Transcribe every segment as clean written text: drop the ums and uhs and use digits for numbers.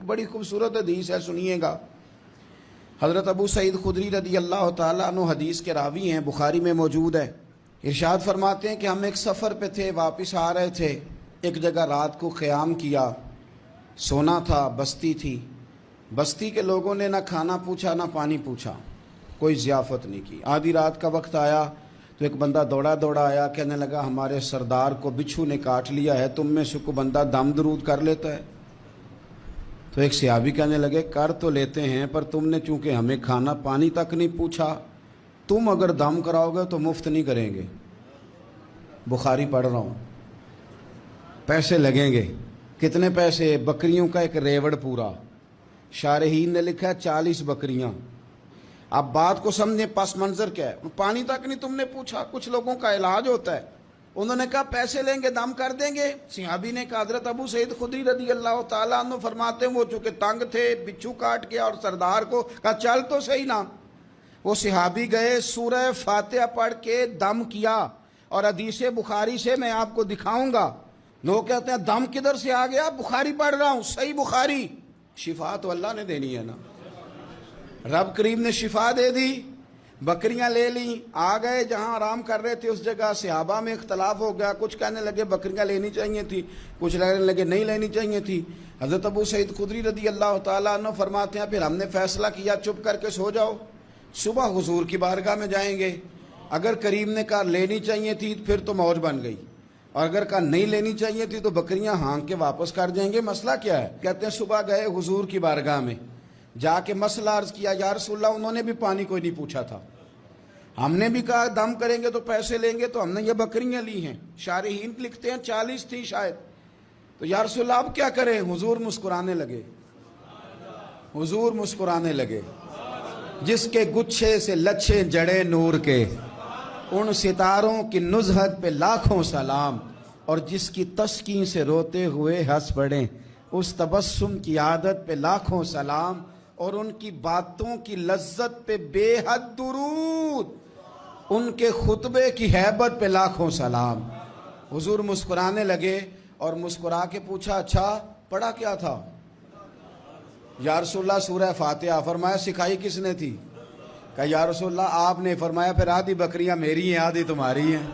बड़ी खूबसूरत हदीस है, सुनिएगा। हज़रत अबू सईद खुदरी रदी अल्लाह ताला अन्हु हदीस के रावी हैं, बुखारी में मौजूद है। इरशाद फरमाते हैं कि हम एक सफ़र पे थे, वापस आ रहे थे, एक जगह रात को क़याम किया, सोना था, बस्ती थी। बस्ती के लोगों ने ना खाना पूछा ना पानी पूछा, कोई ज़ियाफ़त नहीं की। आधी रात का वक्त आया तो एक बंदा दौड़ा दौड़ा आया, कहने लगा हमारे सरदार को बिच्छू ने काट लिया है, तुम में से कोई बंदा दम दरूद कर लेता है? तो एक सहाबी कहने लगे कर तो लेते हैं, पर तुमने चूँकि हमें खाना पानी तक नहीं पूछा, तुम अगर दम कराओगे तो मुफ्त नहीं करेंगे। बुखारी पढ़ रहा हूँ। पैसे लगेंगे। कितने पैसे? बकरियों का एक रेवड़ पूरा। शारहीन ने लिखा है 40 बकरियां। आप बात को समझें, पस मंजर क्या है। पानी तक नहीं तुमने पूछा। कुछ लोगों का इलाज होता है, उन्होंने कहा पैसे लेंगे दम कर देंगे। सहाबी ने कहा, हज़रत अबू सईद खुदरी रदी अल्लाह ताला अन्हु फरमाते हैं वो चूँकि तंग थे, बिच्छू काट गया, और सरदार को कहा चल तो सही ना। वो सहाबी गए, सूरह फातिहा पढ़ के दम किया, और हदीस बुखारी से मैं आपको दिखाऊंगा। लोग कहते हैं दम किधर से आ गया? बुखारी पढ़ रहा हूँ, सही बुखारी। शिफा तो अल्लाह ने देनी है ना, रब करीम ने शिफा दे दी। बकरियां ले ली, आ गए जहां आराम कर रहे थे उस जगह। सहाबा में इख्तलाफ हो गया, कुछ कहने लगे बकरियां लेनी चाहिए थी, कुछ कहने लगे नहीं लेनी चाहिए थी। हज़रत अबू सईद खुदरी रदी अल्लाह ताला अन्हु फरमाते हैं फिर हमने फैसला किया चुप करके सो जाओ, सुबह हुजूर की बारगाह में जाएंगे। अगर करीम ने कहा लेनी चाहिए थी फिर तो मौज बन गई, और अगर कहा नहीं लेनी चाहिए थी तो बकरियां हाँक के वापस कर जाएंगे। मसला क्या है? कहते हैं सुबह गए हुजूर की बारगाह में, जाके मसला अर्ज किया, या रसूलल्लाह उन्होंने भी पानी कोई नहीं पूछा था, हमने भी कहा दम करेंगे तो पैसे लेंगे, तो हमने ये बकरियां ली हैं। शारहीन लिखते हैं 40 थी शायद। तो या रसूलल्लाह अब क्या करें? हुजूर मुस्कुराने लगे। हुजूर मुस्कुराने लगे। जिसके गुच्छे से लच्छे जड़े नूर के, उन सितारों की नुज़हत पे लाखों सलाम, और जिसकी तस्कीन से रोते हुए हंस पड़े, उस तबस्सुम की आदत पे लाखों सलाम, और उनकी बातों की लज्जत पे बेहद दुरूद, उनके खुतबे की हैबत पे लाखों सलाम। हुजूर मुस्कुराने लगे और मुस्कुरा के पूछा अच्छा पढ़ा क्या था? या रसूलल्लाह सूरह फातिहा। फरमाया सिखाई किसने थी? कहा या रसूलल्लाह आपने। फरमाया फिर आधी बकरियां मेरी हैं आधी तुम्हारी हैं,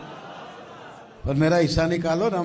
और मेरा हिस्सा निकालो ना।